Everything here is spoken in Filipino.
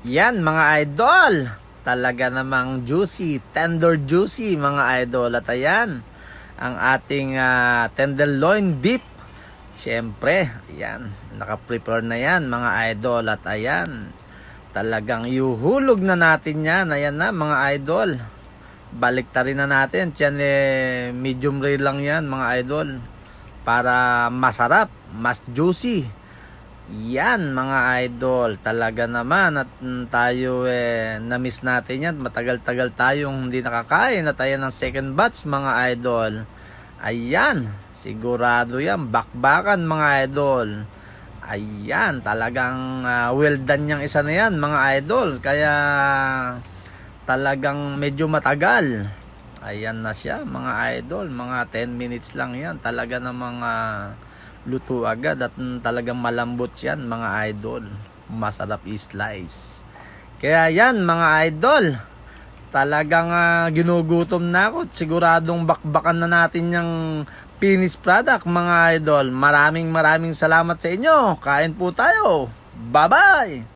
Yan mga idol, talaga namang juicy, tender juicy mga idol. At ayan, ang ating tenderloin beef. Siyempre, ayan, naka-prepare na yan mga idol. At ayan, talagang ihuhulog na natin yan. Ayan na mga idol. Baliktarin na natin. Yan medium rare lang yan mga idol. Para masarap, mas juicy. Yan mga idol, talaga naman at tayo na-miss natin yan. Matagal-tagal tayong hindi nakakain at ayan ang second batch mga idol. Ayan, sigurado yan, bakbakan mga idol. Ayan, talagang well done yung isa na yan mga idol. Kaya talagang medyo matagal. Ayan na siya mga idol, mga 10 minutes lang yan. Talaga namang luto agad at talagang malambot yan mga idol. Masarap i-slice. Kaya yan mga idol, talagang ginugutom na ako. Siguradong bakbakan na natin yung finished product mga idol. Maraming salamat sa inyo. Kain po tayo. Bye bye.